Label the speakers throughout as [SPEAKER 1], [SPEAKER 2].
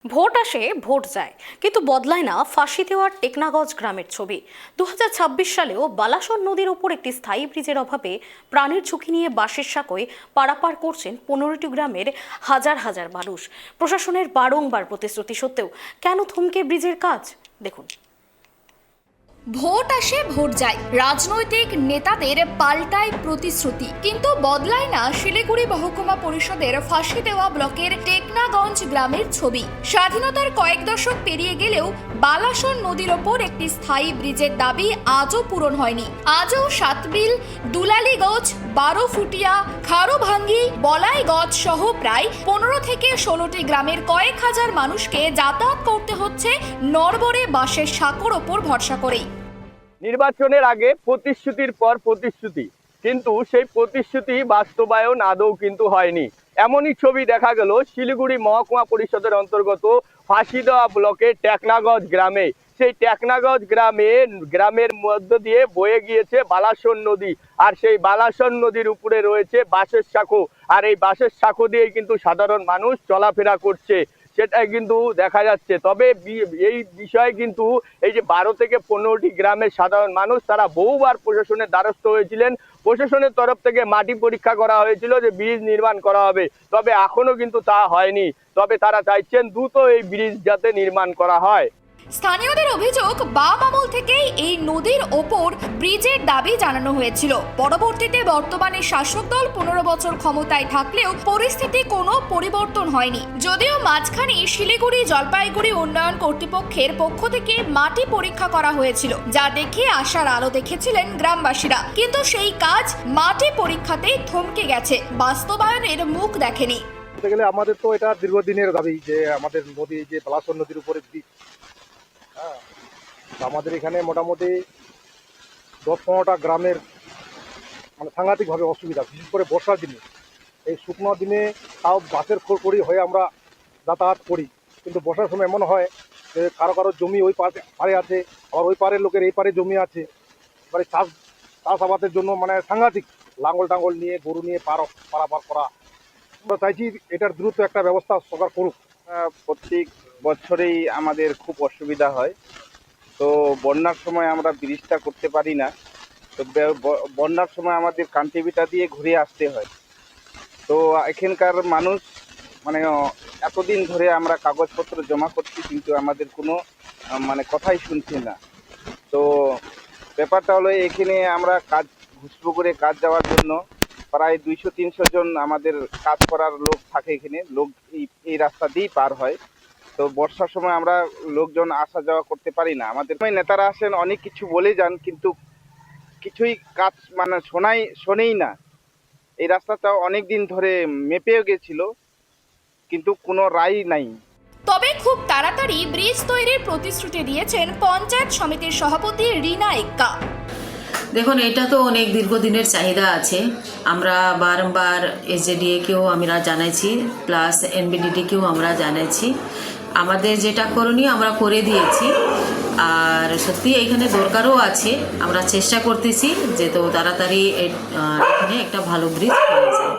[SPEAKER 1] Vote আসে vote যায়, কিন্তু বদলায় না ফাঁসি দেওয়ার টেকনাগজ গ্রামের ছবি। 2026 সালেও বালাসন নদীর ওপর একটি স্থায়ী ব্রিজের অভাবে প্রাণের ঝুঁকি নিয়ে বাঁশের সাঁকোয় পারাপার করছেন 15টি গ্রামের হাজার হাজার মানুষ। প্রশাসনের বারংবার প্রতিশ্রুতি সত্ত্বেও কেন থমকে ব্রিজের কাজ, দেখুন।
[SPEAKER 2] ভোট আসে ভোট যায়, রাজনৈতিক নেতাদের পাল্টায় প্রতিশ্রুতি, কিন্তু বদলায় না শিলিগুড়ি মহকুমা পরিষদের ফাঁসি দেওয়া ব্লকের টেকনাগঞ্জ গ্রামের ছবি। স্বাধীনতার কয়েক দশক পেরিয়ে গেলেও বালাসন নদীর ওপর একটি স্থায়ী ব্রিজের দাবি আজও পূরণ হয়নি। আজও সাতবিল, দুলালিগঞ্জ, 12 ফুটিয়া, খারোভাঙ্গি, বলাইগঞ্জ সহ প্রায় 15 থেকে 16টি গ্রামের কয়েক হাজার মানুষকে যাতায়াত করতে হচ্ছে নড়বড়ে বাঁশের সাঁকোর ওপর ভরসা করেই।
[SPEAKER 3] নির্বাচনের আগে প্রতিশ্রুতির পর প্রতিশ্রুতি, কিন্তু সেই প্রতিশ্রুতি বাস্তবায়ন আদৌ কিন্তু হয়নি। এমনই ছবি দেখা গেল শিলিগুড়ি মহকুমা পরিষদের অন্তর্গত ফাঁসিদেওয়া ব্লকের টেকনাগঞ্জ গ্রামে। সেই টেকনাগঞ্জ গ্রামের মধ্য দিয়ে বয়ে গিয়েছে বালাসন নদী, আর সেই বালাসন নদীর উপরে রয়েছে বাঁশের সাঁকো, আর এই বাঁশের সাঁকো দিয়েই কিন্তু সাধারণ মানুষ চলাফেরা করছে, সেটাই কিন্তু দেখা যাচ্ছে। তবে এই বিষয়ে কিন্তু এই যে 12 থেকে 15টি গ্রামের সাধারণ মানুষ, তারা বহুবার প্রশাসনের দ্বারস্থ হয়েছিলেন। প্রশাসনের তরফ থেকে মাটি পরীক্ষা করা হয়েছিল যে ব্রিজ নির্মাণ করা হবে, তবে এখনো কিন্তু তা হয়নি। তবে তারা চাইছেন দ্রুত এই ব্রিজ যাতে নির্মাণ করা হয়।
[SPEAKER 2] স্থানীয়দের অভিযোগ, বাম আমল থেকেই এই নদীর ওপর ব্রিজের দাবি জানানো হয়েছিল। পরবর্তীতে বর্তমানে শাসক দল 15 বছর ক্ষমতায় থাকলেও পরিস্থিতি কোনো পরিবর্তন হয়নি। যদিও মাঝখানে শিলিগুড়ি জলপাইগুড়ি উন্নয়ন কর্তৃপক্ষের পক্ষ থেকে মাটি পরীক্ষা করা হয়েছিল, যা দেখে আশার আলো দেখেছিলেন গ্রামবাসীরা, কিন্তু সেই কাজ মাটি পরীক্ষাতেই থমকে গেছে, বাস্তবায়নের মুখ দেখেনি।
[SPEAKER 4] বলতে গেলে আমাদের তো এটা দীর্ঘদিনের দাবি যে আমাদের নদী, যে বালাসন নদীর উপরে ব্রিজ, আমাদের এখানে মোটামুটি 10-15টা গ্রামের মানে সাংঘাতিকভাবে অসুবিধা, বিশেষ করে বর্ষার দিনে। এই শুকনো দিনে তাও বাসের খড়ি হয়ে আমরা যাতায়াত করি, কিন্তু বর্ষার সময় এমন হয় যে কারো কারো জমি ওই পারে আছে, আবার ওই পারের লোকের এই পারে জমি আছে। এবারে চাষাবাদের জন্য মানে সাংঘাতিক লাঙ্গল টাঙ্গল নিয়ে, গরু নিয়ে পারাপার করা। আমরা চাইছি এটার দ্রুত একটা ব্যবস্থা সরকার করুক।
[SPEAKER 5] প্রত্যেক বছরেই আমাদের খুব অসুবিধা হয়। তো বন্যার সময় আমরা ব্রিজটা করতে পারি না, তো বন্যার সময় আমাদের কান্টিভিটা দিয়ে ঘুরে আসতে হয়। তো এখানকার মানুষ মানে এতদিন ধরে আমরা কাগজপত্র জমা করছি, কিন্তু আমাদের কোনো মানে কথাই শুনছে না। তো ব্যাপারটা হলো, এখানে আমরা কাজ ঘুষপুকুরে কাজ যাওয়ার জন্য প্রায় 200-300 জন আমাদের কাজ করার লোক থাকে এখানে। লোক এই রাস্তা দিয়েই পার হয়। তো বর্ষার সময় আমরা লোকজন আসা যাওয়া করতে পারি না। আমাদের নেতারা আসেন, অনেক কিছু বলে যান, কিন্তু কিছুই কাজ মানে শোনেই না। এই রাস্তাটা অনেক দিন ধরে মেপেও গেছিল, কিন্তু কোনো রায় নাই।
[SPEAKER 2] তবে খুব তাড়াতাড়ি ব্রিজ তৈরির প্রতিশ্রুতি দিয়েছেন পঞ্চায়েত সমিতির সভাপতি রিনা এক্কা।
[SPEAKER 6] দেখুন, এটা তো অনেক দীর্ঘদিনের চাহিদা আছে। আমরা বারংবার এসজেডিএকেও আমরা জানাইছি, প্লাস এনবিডিডিকেও আমরা জানাইছি। আমাদের যেটা করণীয় আমরা করে দিয়েছি, আর সত্যি এখানে দরকারও আছে। আমরা চেষ্টা করতেছি যে তো তাড়াতাড়ি এখানে একটা ভালো ব্রিজ হয়ে যায়।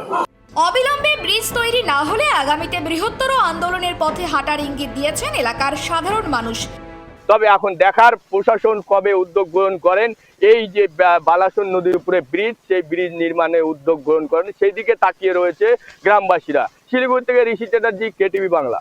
[SPEAKER 2] অবিলম্বে ব্রিজ তৈরি না হলে আগামীতে বৃহত্তর আন্দোলনের পথে হাঁটার ইঙ্গিত দিয়েছেন এলাকার সাধারণ মানুষ।
[SPEAKER 3] তবে এখন দেখার প্রশাসন কবে উদ্যোগ গ্রহণ করেন, এই যে বালাসন নদীর উপরে ব্রিজ, সেই ব্রিজ নির্মাণে উদ্যোগ গ্রহণ করেন, সেই দিকে তাকিয়ে রয়েছে গ্রামবাসীরা। শিলিগুড়ি থেকে ঋষি চ্যাটার্জি, কেটিভি বাংলা।